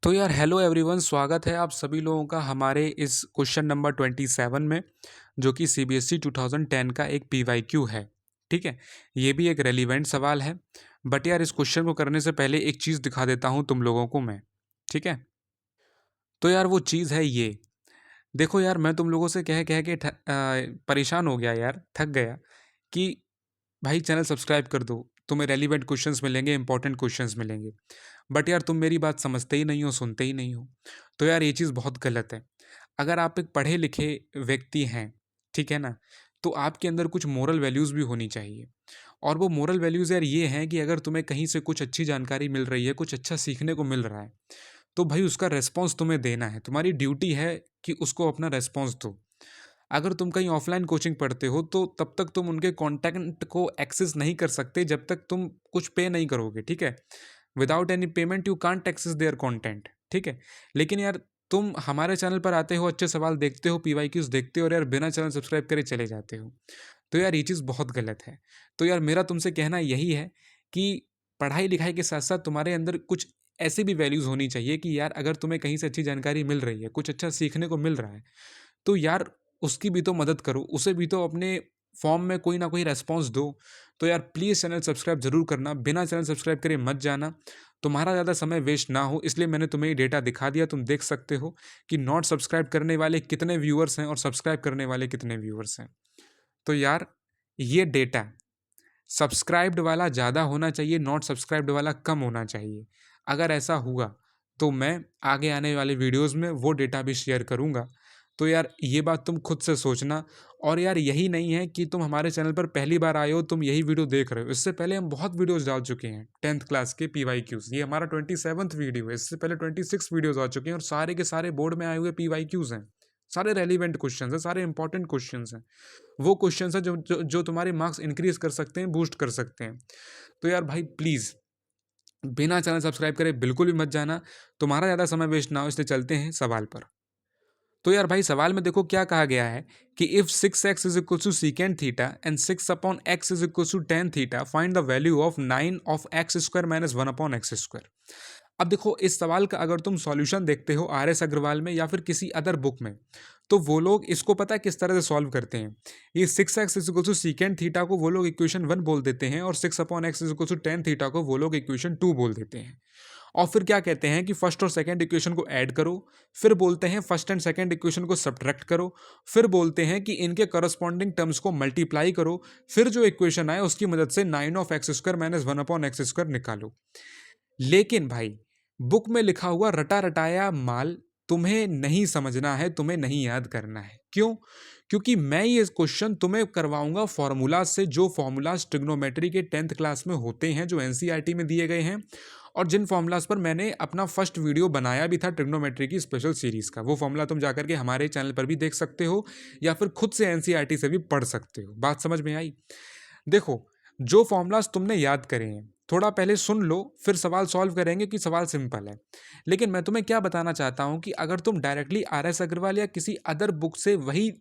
तो यार hello everyone, स्वागत है आप सभी लोगों का हमारे इस क्वेश्चन नंबर 27 में, जो कि सीबीएसई 2010 का एक पीवाईक्यू है। ठीक है, ये भी एक रेलिवेंट सवाल है। बट यार इस क्वेश्चन को करने से पहले एक चीज़ दिखा देता हूँ तुम लोगों को मैं। ठीक है, तो यार वो चीज़ है ये। देखो यार, मैं तुम लोगों से कह कह के परेशान हो गया यार, थक गया कि भाई चैनल सब्सक्राइब कर दो, तुम्हें रेलिवेंट क्वेश्चंस मिलेंगे, इंपॉर्टेंट क्वेश्चंस मिलेंगे। बट यार तुम मेरी बात समझते ही नहीं हो, सुनते ही नहीं हो। तो यार ये चीज़ बहुत गलत है। अगर आप एक पढ़े लिखे व्यक्ति हैं, ठीक है ना, तो आपके अंदर कुछ मोरल वैल्यूज़ भी होनी चाहिए। और वो मोरल वैल्यूज़ यार ये हैं कि अगर तुम्हें कहीं से कुछ अच्छी जानकारी मिल रही है, कुछ अच्छा सीखने को मिल रहा है, तो भाई उसका रेस्पॉन्स तुम्हें देना है। तुम्हारी ड्यूटी है कि उसको अपना रेस्पॉन्स दो। अगर तुम कहीं ऑफलाइन कोचिंग पढ़ते हो तो तब तक तुम उनके कंटेंट को एक्सेस नहीं कर सकते जब तक तुम कुछ पे नहीं करोगे। ठीक है, without any payment you can't access their content. ठीक है, लेकिन यार तुम हमारे चैनल पर आते हो, अच्छे सवाल देखते हो, पीवाईक्यूज देखते हो और यार बिना चैनल सब्सक्राइब करे चले जाते हो। तो यार ये चीज़ बहुत गलत है। तो यार मेरा तुमसे कहना यही है कि पढ़ाई लिखाई के साथ साथ तुम्हारे अंदर कुछ ऐसी भी वैल्यूज़ होनी चाहिए कि यार अगर तुम्हें कहीं से अच्छी जानकारी मिल रही है, कुछ अच्छा सीखने को मिल रहा है, तो यार उसकी भी तो मदद करो, उसे भी तो अपने फॉर्म में कोई ना कोई रेस्पॉन्स दो। तो यार प्लीज़ चैनल सब्सक्राइब जरूर करना, बिना चैनल सब्सक्राइब करे मत जाना। तुम्हारा ज़्यादा समय वेस्ट ना हो, इसलिए मैंने तुम्हें ये डेटा दिखा दिया। तुम देख सकते हो कि नॉट सब्सक्राइब करने वाले कितने व्यूअर्स हैं और सब्सक्राइब करने वाले कितने व्यूअर्स हैं। तो यार ये डेटा सब्सक्राइब्ड वाला ज़्यादा होना चाहिए, नॉट सब्सक्राइब्ड वाला कम होना चाहिए। अगर ऐसा हुआ तो मैं आगे आने वाले वीडियोस में वो डेटा भी शेयर करूँगा। तो यार ये बात तुम खुद से सोचना। और यार यही नहीं है कि तुम हमारे चैनल पर पहली बार आए हो, तुम यही वीडियो देख रहे हो। इससे पहले हम बहुत वीडियोस डाल चुके हैं 10th क्लास के पीवाईक्यूज। ये हमारा 27th वीडियो है। इससे पहले 26 वीडियोस आ चुके हैं और सारे के सारे बोर्ड में आए हुए पीवाईक्यूज हैं। सारे रेलिवेंट क्वेश्चन हैं, सारे इंपॉर्टेंट क्वेश्चन हैं। वो क्वेश्चन है जो तुम्हारे मार्क्स इंक्रीज कर सकते हैं, बूस्ट कर सकते हैं। तो यार भाई प्लीज़ बिना चैनल सब्सक्राइब करे बिल्कुल भी मत जाना। तुम्हारा ज़्यादा समय वेस्ट ना हो, इसलिए चलते हैं सवाल पर। तो यार भाई सवाल में देखो क्या कहा गया है कि if 6x is equal to secant theta and 6 upon x is equal to tan theta, find the value of 9 of x square minus 1 upon x square. अब देखो इस सवाल का अगर तुम सॉल्यूशन देखते हो आर एस अग्रवाल में या फिर किसी अदर बुक में, तो वो लोग इसको पता है किस तरह से सॉल्व करते हैं। ये 6x is equal to secant theta को वो लोग इक्वेशन 1 बोल देते हैं और 6 upon x is equal to tan theta को वो लोग इक्वेशन 2 बोल देते हैं। और फिर क्या कहते हैं कि फर्स्ट और सेकंड इक्वेशन को ऐड करो, फिर बोलते हैं फर्स्ट एंड सेकंड इक्वेशन को सब्ट्रैक्ट करो, फिर बोलते हैं कि इनके करस्पॉन्डिंग टर्म्स को मल्टीप्लाई करो, फिर जो इक्वेशन आए उसकी मदद से 9 of x square minus 1 upon x square निकालो। लेकिन भाई बुक में लिखा हुआ रटा रटाया माल तुम्हें नहीं समझना है, तुम्हें नहीं याद करना है। क्यों? क्योंकि मैं ये क्वेश्चन तुम्हें करवाऊंगा फॉर्मूला से, जो फॉर्मूलाज ट्रिग्नोमेट्री के 10th क्लास में होते हैं, जो एनसीईआरटी में दिए गए हैं, और जिन फॉर्मूलाज पर मैंने अपना फर्स्ट वीडियो बनाया भी था ट्रिग्नोमेट्री की स्पेशल सीरीज का। वो फॉर्मूला तुम जाकर के हमारे चैनल पर भी देख सकते हो या फिर खुद से एनसीईआरटी से भी पढ़ सकते हो। बात समझ में आई? देखो, जो फॉर्मूलाज तुमने याद करे हैं थोड़ा पहले सुन लो, फिर सवाल सॉल्व करेंगे कि सवाल सिंपल है। लेकिन मैं तुम्हें क्या बताना चाहता हूं कि अगर तुम डायरेक्टली आर एस अग्रवाल या किसी अदर बुक से वही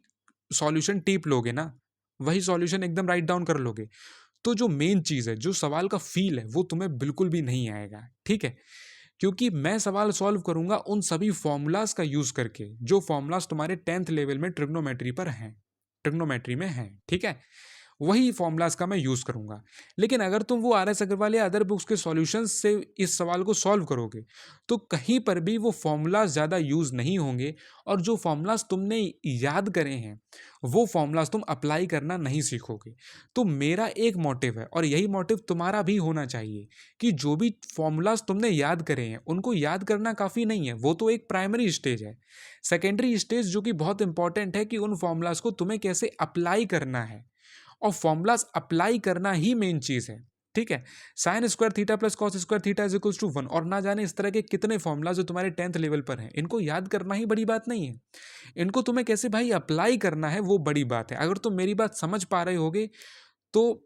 सॉल्यूशन टीप लोगे ना, वही सॉल्यूशन एकदम राइट डाउन कर लोगे, तो जो मेन चीज़ है, जो सवाल का फील है, वो तुम्हें बिल्कुल भी नहीं आएगा। ठीक है, क्योंकि मैं सवाल सॉल्व करूंगा उन सभी फॉर्मूलाज का यूज करके जो फॉर्मूलाज तुम्हारे 10th लेवल में ट्रिग्नोमेट्री पर हैं, ट्रिग्नोमेट्री में हैं। ठीक है, वही फॉर्मूलाज का मैं यूज करूंगा। लेकिन अगर तुम वो आर एस अग्रवाल या अदर बुक्स के सॉल्यूशंस से इस सवाल को सॉल्व करोगे, तो कहीं पर भी वो फॉर्मूलाज ज़्यादा यूज नहीं होंगे और जो फॉर्मूलाज तुमने याद करे हैं वो फॉर्मूलाज तुम अप्लाई करना नहीं सीखोगे। तो मेरा एक मोटिव है और यही मोटिव तुम्हारा भी होना चाहिए कि जो भी फॉर्मूलाज तुमने याद करे हैं उनको याद करना काफ़ी नहीं है, वो तो एक प्राइमरी स्टेज है। सेकेंडरी स्टेज जो कि बहुत इंपॉर्टेंट है कि उन फॉर्मूलाज को तुम्हें कैसे अप्लाई करना है, और फॉर्मूलाज अप्लाई करना ही मेन चीज है। ठीक है, sine square theta plus cos square theta is equal to 1, और ना जाने इस तरह के कितने फॉर्मूला जो तुम्हारे 10th लेवल पर हैं, इनको याद करना ही बड़ी बात नहीं है। इनको तुम्हें कैसे भाई अप्लाई करना है वो बड़ी बात है। अगर तुम मेरी बात समझ पा रहे होगे तो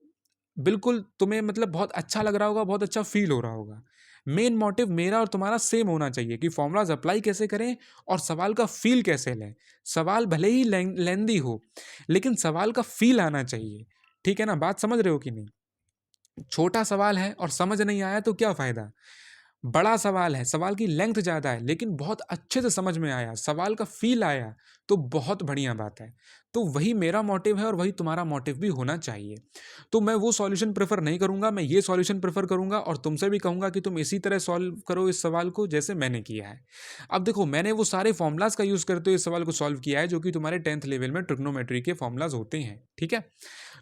बिल्कुल तुम्हें मतलब बहुत अच्छा लग रहा होगा, बहुत अच्छा फील हो रहा होगा। मेन मोटिव मेरा और तुम्हारा सेम होना चाहिए कि फॉर्मूलाज अप्लाई कैसे करें और सवाल का फील कैसे लें। सवाल भले ही लेंदी हो, लेकिन सवाल का फील आना चाहिए। ठीक है ना, बात समझ रहे हो कि नहीं? छोटा सवाल है और समझ नहीं आया तो क्या फायदा। बड़ा सवाल है, सवाल की लेंथ ज़्यादा है, लेकिन बहुत अच्छे से समझ में आया, सवाल का फ़ील आया, तो बहुत बढ़िया बात है। तो वही मेरा मोटिव है और वही तुम्हारा मोटिव भी होना चाहिए। तो मैं वो सॉल्यूशन प्रेफ़र नहीं करूँगा, मैं ये सॉल्यूशन प्रेफ़र करूँगा और तुमसे भी कहूँगा कि तुम इसी तरह सॉल्व करो इस सवाल को जैसे मैंने किया है। अब देखो, मैंने वो सारे फ़ॉर्मूलाज़ का यूज़ करते हुए इस सवाल को सॉल्व किया है जो कि तुम्हारे 10th लेवल में ट्रिग्नोमेट्री के फ़ॉर्मूलाज़ होते हैं, ठीक है?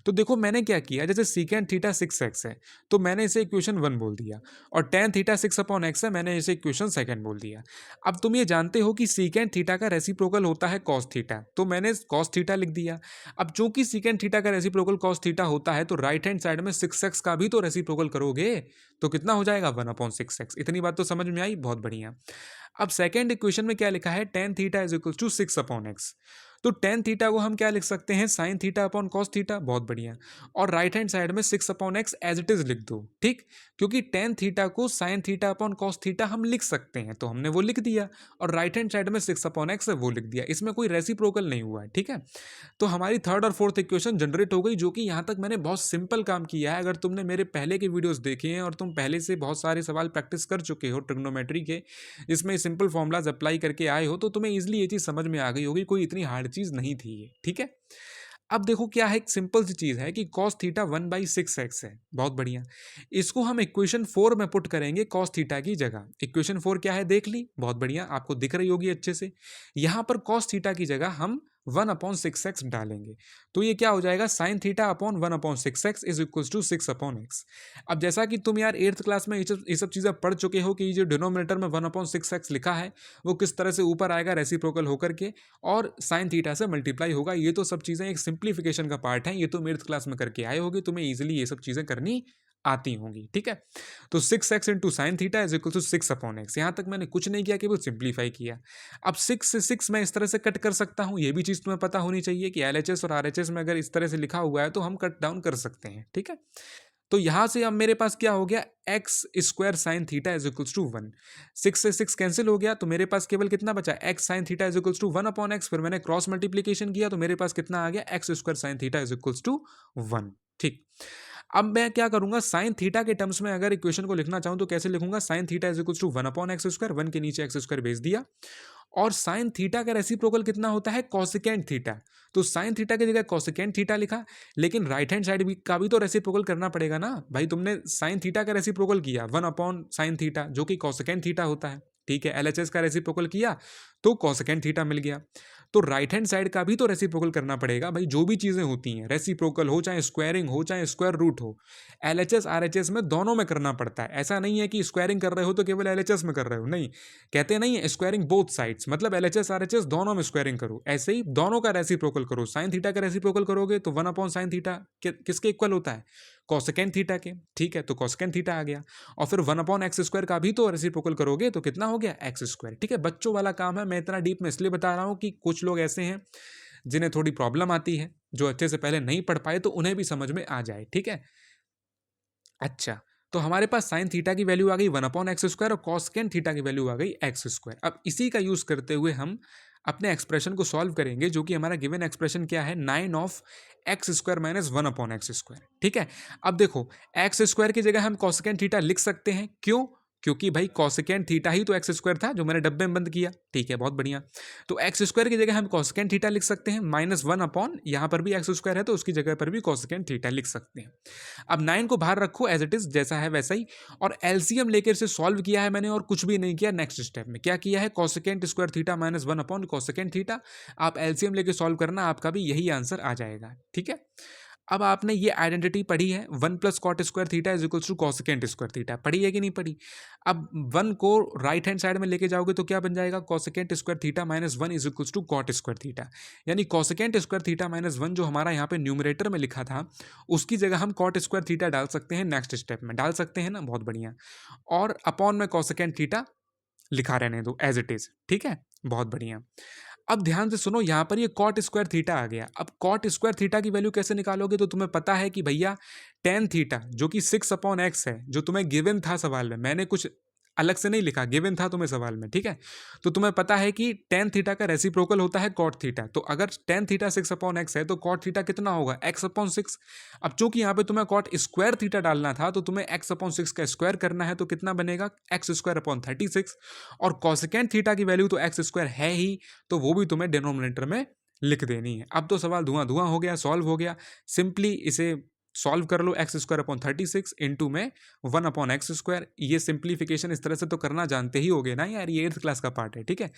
तो देखो मैंने क्या किया, जैसे सीकेंट थीटा 6x है, तो मैंने इसे इक्वेशन 1 बोल दिया, और tan थीटा 6/x है, मैंने इसे इक्वेशन 2 बोल दिया। अब तुम ये जानते हो कि सीकेंट थीटा का रेसिप्रोकल होता है कॉस थीटा, तो मैंने कॉस थीटा लिख दिया। अब चूंकि सीकेंट थीटा का रेसिप्रोकल कॉस थीटा होता है, तो राइट हैंड साइड में 6x का भी तो रेसिप्रोकल करोगे, तो कितना हो जाएगा 1/6x। इतनी बात तो समझ में आई, बहुत बढ़िया। अब सेकेंड इक्वेशन में क्या लिखा है, tan theta is equal to 6/x, तो tan थीटा को हम क्या लिख सकते हैं, sign theta upon cos theta, बहुत बढ़िया। और राइट हैंड साइड में 6/x एज इट इज लिख दो, ठीक, क्योंकि tan थीटा को sign theta upon cos theta हम लिख सकते हैं, तो हमने वो लिख दिया, और राइट हैंड साइड में 6/x है वो लिख दिया, इसमें कोई रेसिप्रोकल नहीं हुआ है, ठीक है। तो हमारी थर्ड और फोर्थ इक्वेशन जनरेट हो गई, जो कि यहाँ तक मैंने बहुत सिंपल काम किया है। अगर तुमने मेरे पहले के वीडियोस देखे हैं और तुम पहले से बहुत सारे सवाल प्रैक्टिस कर चुके हो ट्रिग्नोमेट्री के, जिसमें सिंपल फॉर्मूलाज अप्लाई करके आए हो, तो तुम्हें इजीली ये चीज़ समझ में आ गई होगी, कोई इतनी हार्ड चीज़ नहीं थी ये, ठीक है। अब देखो क्या है, एक सिंपल सी चीज़ है कि कॉस थीटा 1/6x है, बहुत बढ़िया। इसको हम इक्वेशन 4 में पुट करेंगे कॉस थीटा की जगह। इक्वेशन 4 क्या है देख ली, बहुत बढ़िया, आपको दिख रही होगी अच्छे से। यहाँ पर कॉस थीटा की जगह हम 1/6x डालेंगे, तो ये क्या हो जाएगा, sine theta upon 1/6x is equal to 6/x। अब जैसा कि तुम यार 8th क्लास में ये सब चीज़ें पढ़ चुके हो कि जो डिनोमिनेटर में 1/6x लिखा है वो किस तरह से ऊपर आएगा रेसिप्रोकल होकर के, और साइन थीटा से मल्टीप्लाई होगा। ये तो सब चीज़ें एक सिंप्लीफिकेशन का पार्ट है, ये तो 8th क्लास में करके आए होगे, तुम्हें ईजिली ये सब चीज़ें करनी आती होंगी, ठीक है। तो 6x into sine theta is equal to 6/x। यहाँ तक मैंने कुछ नहीं किया, केवल सिंप्लीफाई किया। अब 6 से 6 मैं इस तरह से कट कर सकता हूँ, ये भी चीज़ तुम्हें पता होनी चाहिए कि LHS और RHS में अगर इस तरह से लिखा हुआ है तो हम कट डाउन कर सकते हैं, ठीक है। तो यहां से अब मेरे पास क्या हो गया, x square sine theta is equals to 1। 6 से 6 कैंसिल हो गया, तो मेरे पास केवल कितना बचा, x sine theta is equals to 1/x। फिर मैंने क्रॉस मल्टीप्लीकेशन किया तो मेरे पास कितना आ गया, x square sine theta is equals to 1, ठीक। अब मैं क्या करूंगा, साइन थीटा के टर्म्स में अगर इक्वेशन को लिखना चाहूं तो कैसे लिखूंगा, sine theta is equals to 1/x², 1 के नीचे एक्स स्क्वायर भेज दिया। और साइन थीटा का रेसिप्रोकल कितना होता है, कोसेकेंट थीटा, तो साइन थीटा की जगह कोसेकेंट थीटा लिखा। लेकिन राइट हैंड साइड का भी तो रेसिप्रोकल करना पड़ेगा ना भाई, तुमने साइन थीटा का रेसिप्रोकल किया 1/sin थीटा जो कि कोसेकेंट थीटा होता है, ठीक है। LHS का रेसिप्रोकल किया तो कोसेकेंट थीटा मिल गया। तो राइट हैंड साइड का भी तो रेसिप्रोकल करना पड़ेगा भाई, जो भी चीज़ें होती हैं रेसिप्रोकल हो, चाहे स्क्वायरिंग हो, चाहे स्क्वायर रूट हो, LHS RHS में दोनों में करना पड़ता है। ऐसा नहीं है कि स्क्वायरिंग कर रहे हो तो केवल LHS में कर रहे हो, नहीं, कहते नहीं है स्क्वायरिंग बोथ साइड्स, मतलब LHS RHS दोनों में स्क्वायरिंग करो। ऐसे ही दोनों का रेसिप्रोकल करो, साइन थीटा का रेसिप्रोकल करोगे तो 1/sin थीटा किसके इक्वल होता है, कोसेकेंट थीटा के, ठीक है। तो कोसेकेंट थीटा आ गया, और फिर 1/x² का भी तो रेसिप्रोकल करोगे तो कितना हो गया, x², ठीक है। बच्चों वाला काम है, मैं इतना डीप में इसलिए बता रहा हूँ कि कुछ लोग ऐसे हैं जिन्हें थोड़ी प्रॉब्लम आती है, जो अच्छे से पहले नहीं पढ़ पाए, तो उन्हें भी समझ में आ जाए, ठीक है। अच्छा, तो हमारे पास साइन थीटा की वैल्यू आ गई 1/x² और कॉसेकेंट थीटा की वैल्यू आ गई x²। अब इसी का यूज करते हुए हम अपने एक्सप्रेशन को सॉल्व करेंगे, जो कि हमारा गिवन एक्सप्रेशन क्या है, 9(x² - 1/x², ठीक है। अब देखो, x² की जगह हम कॉसेकेंट थीटा लिख सकते हैं, क्यों, क्योंकि भाई कॉसेकेंट थीटा ही तो x² था जो मैंने डब्बे में बंद किया, ठीक है, बहुत बढ़िया। तो x² की जगह हम कॉसेकेंट थीटा लिख सकते हैं, -1 यहाँ पर भी x² है तो उसकी जगह पर भी कॉसेकेंट थीटा लिख सकते हैं। अब 9 को बाहर रखो एज इट इज, जैसा है वैसा ही, और एलसीएम लेकर से सॉल्व किया है मैंने, और कुछ भी नहीं किया। नेक्स्ट स्टेप में क्या किया है, कॉसेकेंट स्क्वायर थीटा -1/cosecant थीटा, आप एलसीएम लेके सॉल्व करना, आपका भी यही आंसर आ जाएगा, ठीक है। अब आपने ये आइडेंटिटी पढ़ी है, 1 + cot² theta is equal to cosecant square theta, पढ़ी है कि नहीं पढ़ी। अब 1 को राइट हैंड साइड में लेके जाओगे तो क्या बन जाएगा, cosecant square theta -1 is equal to cot² theta, यानी कॉसेकेंट स्क्वायर थीटा -1 जो हमारा यहाँ पे न्यूमरेटर में लिखा था, उसकी जगह हम cot² थीटा डाल सकते हैं। नेक्स्ट स्टेप में डाल सकते हैं ना, बहुत बढ़िया। और अपॉन में कॉसेकेंट थीटा लिखा रहने दो एज इट इज, ठीक है, बहुत बढ़िया। अब ध्यान से सुनो, यहां पर ये cot² थीटा आ गया। अब cot² थीटा की वैल्यू कैसे निकालोगे, तो तुम्हें पता है कि भैया tan थीटा जो कि 6/x है, जो तुम्हें गिवन था सवाल में, मैंने कुछ अलग से नहीं लिखा, गिवन था तुम्हें सवाल में, ठीक है। तो तुम्हें पता है कि टेन थीटा का रेसिप्रोकल होता है कॉट थीटा, तो अगर टेन थीटा 6/x है तो कॉट थीटा कितना होगा, x/6। अब चूंकि यहाँ पे तुम्हें कॉट स्क्वायर थीटा डालना था तो तुम्हें x/6 का स्क्वायर करना है, तो कितना बनेगा x² और कॉसेकेंट थीटा की वैल्यू तो x² है ही, तो वो भी तुम्हें डिनोमिनेटर में लिख देनी है। अब तो सवाल धुआं धुआं हो गया, सॉल्व हो गया। सिंपली इसे सॉल्व कर लो, x² इंटू में 1/x²। ये सिंप्लीफिकेशन इस तरह से तो करना जानते ही होगे ना यार, ये 8th क्लास का पार्ट है, ठीक है।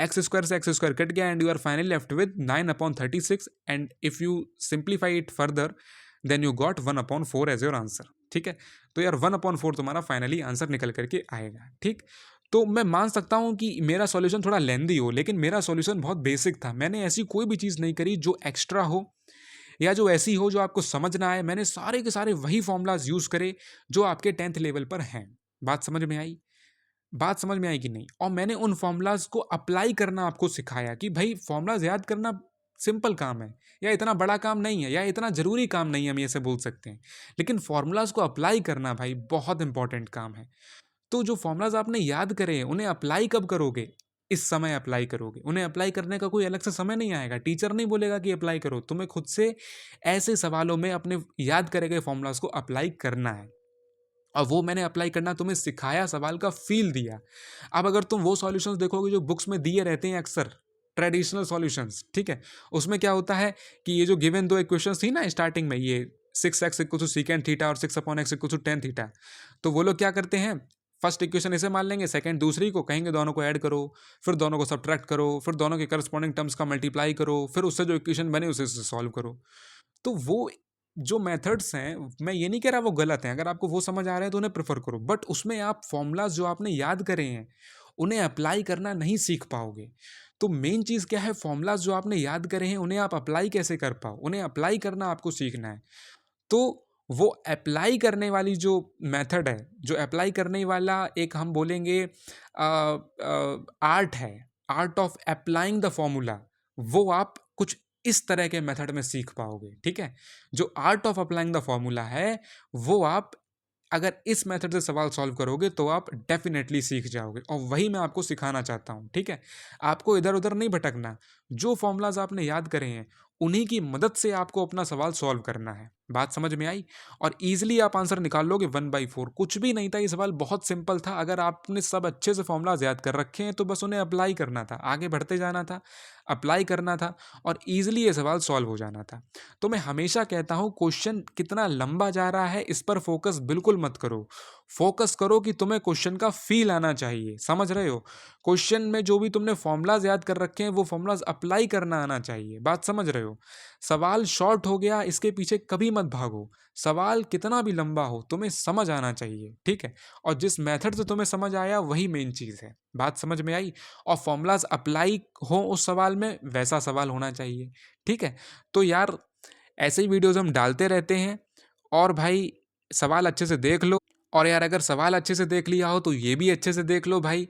x² से x² कट गया and you are finally left with 9/36 and if you simplify it further then you got 1/4 as your answer, ठीक है। तो यार 1/4 तुम्हारा फाइनली आंसर निकल करके आएगा, ठीक। तो मैं मान सकता हूं कि मेरा सॉल्यूशन थोड़ा लेंदी हो, लेकिन मेरा सॉल्यूशन बहुत बेसिक था। मैंने ऐसी कोई भी चीज़ नहीं करी जो एक्स्ट्रा हो या जो ऐसी हो जो आपको समझ ना आए। मैंने सारे के सारे वही फॉर्मूलाज यूज़ करे जो आपके 10th लेवल पर हैं। बात समझ में आई? बात समझ में आई कि नहीं? और मैंने उन फॉर्मूलाज को अप्लाई करना आपको सिखाया कि भाई फॉर्मूलाज याद करना सिंपल काम है, या इतना बड़ा काम नहीं है, या इतना ज़रूरी काम नहीं है, हम ऐसे बोल सकते हैं। लेकिन फॉर्मूलाज को अप्लाई करना भाई बहुत इंपॉर्टेंट काम है। तो जो फॉर्मूलाज आपने याद करे हैं उन्हें अप्लाई कब करोगे? इस समय अप्लाई करोगे। उन्हें अप्लाई करने का कोई अलग से समय नहीं आएगा, टीचर नहीं बोलेगा कि अप्लाई करो, तुम्हें खुद से ऐसे सवालों में अपने याद करे गए फॉर्मूलाज को अप्लाई करना है। और वो मैंने अप्लाई करना तुम्हें सिखाया, सवाल का फील दिया। अब अगर तुम वो सॉल्यूशंस देखोगे जो बुक्स में दिए रहते हैं अक्सर, ट्रेडिशनल सॉल्यूशंस, ठीक है, उसमें क्या होता है कि ये जो गिवन दो इक्वेशंस थी ना स्टार्टिंग में, ये 6x equal to secant theta और 6/x equal to tan theta, तो वो लोग क्या करते हैं, फर्स्ट इक्वेशन इसे मान लेंगे, सेकंड दूसरी को, कहेंगे दोनों को ऐड करो, फिर दोनों को सब्ट्रैक्ट करो, फिर दोनों के करस्पॉन्डिंग टर्म्स का मल्टीप्लाई करो, फिर उससे जो इक्वेशन बने उसे सॉल्व करो। तो वो जो मेथड्स हैं, मैं ये नहीं कह रहा वो गलत हैं, अगर आपको वो समझ आ रहे हैं तो उन्हें प्रेफर करो, बट उसमें आप फॉर्मूलाज जो आपने याद करे हैं उन्हें अप्लाई करना नहीं सीख पाओगे। तो मेन चीज़ क्या है, फॉर्मूलाज जो आपने याद करे हैं उन्हें आप अप्लाई कैसे कर पाओ, उन्हें अप्लाई करना आपको सीखना है। तो वो अप्लाई करने वाली जो मेथड है, जो अप्लाई करने वाला एक हम बोलेंगे आर्ट है, art of applying the formula, वो आप कुछ इस तरह के मेथड में सीख पाओगे, ठीक है। जो art of applying the formula है वो आप अगर इस मेथड से सवाल सॉल्व करोगे तो आप डेफिनेटली सीख जाओगे, और वही मैं आपको सिखाना चाहता हूँ, ठीक है। आपको इधर उधर नहीं भटकना, जो फॉर्मूलाज आपने याद करे हैं उन्हीं की मदद से आपको अपना सवाल सॉल्व करना है। बात समझ में आई? और ईजिली आप आंसर निकाल लोगे 1/4, कुछ भी नहीं था, ये सवाल बहुत सिंपल था। अगर आपने सब अच्छे से फॉर्मूलाज याद कर रखे हैं तो बस उन्हें अप्लाई करना था, आगे बढ़ते जाना था, अप्लाई करना था, और ईजिली ये सवाल सॉल्व हो जाना था। तो मैं हमेशा कहता हूँ क्वेश्चन कितना लंबा जा रहा है इस पर फोकस बिल्कुल मत करो। फोकस करो कि तुम्हें क्वेश्चन का फील आना चाहिए, समझ रहे हो? क्वेश्चन में जो भी तुमने फॉर्मूलाज याद कर रखे हैं वो फॉर्मूलाज अप्लाई करना आना चाहिए। बात समझ रहे हो? सवाल शॉर्ट हो गया इसके पीछे कभी मत भागो, सवाल कितना भी लंबा हो तुम्हें समझ आना चाहिए, ठीक है। और जिस मेथड से तुम्हें समझ आया वही मेन चीज़ है। बात समझ में आई? और फॉर्मूलाज अप्लाई हो उस सवाल में, वैसा सवाल होना चाहिए, ठीक है। तो यार ऐसे ही वीडियोज़ हम डालते रहते हैं, और भाई सवाल अच्छे से देख लो। और यार अगर सवाल अच्छे से देख लिया हो तो ये भी अच्छे से देख लो भाई,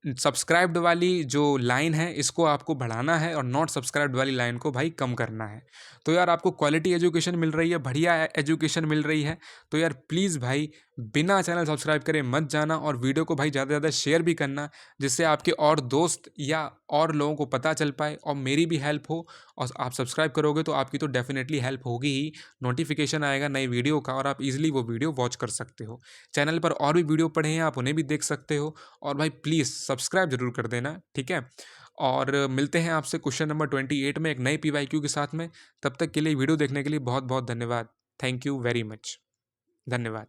सब्सक्राइब्ड वाली जो लाइन है इसको आपको बढ़ाना है और नॉट सब्सक्राइब्ड वाली लाइन को भाई कम करना है। तो यार आपको क्वालिटी एजुकेशन मिल रही है, बढ़िया एजुकेशन मिल रही है, तो यार प्लीज़ भाई बिना चैनल सब्सक्राइब करे मत जाना, और वीडियो को भाई ज़्यादा से ज़्यादा शेयर भी करना, जिससे आपके और दोस्त या और लोगों को पता चल पाए और मेरी भी हेल्प हो। और आप सब्सक्राइब करोगे तो आपकी तो डेफिनेटली हेल्प होगी ही, नोटिफिकेशन आएगा नई वीडियो का और आप इजीली वो वीडियो वॉच कर सकते हो। चैनल पर और भी वीडियो पड़े हैं, आप उन्हें भी देख सकते हो। और भाई प्लीज़ सब्सक्राइब जरूर कर देना, ठीक है। और मिलते हैं आपसे क्वेश्चन नंबर 28 में एक नई PYQ के साथ में। तब तक के लिए वीडियो देखने के लिए बहुत बहुत धन्यवाद। Thank you very much. धन्यवाद।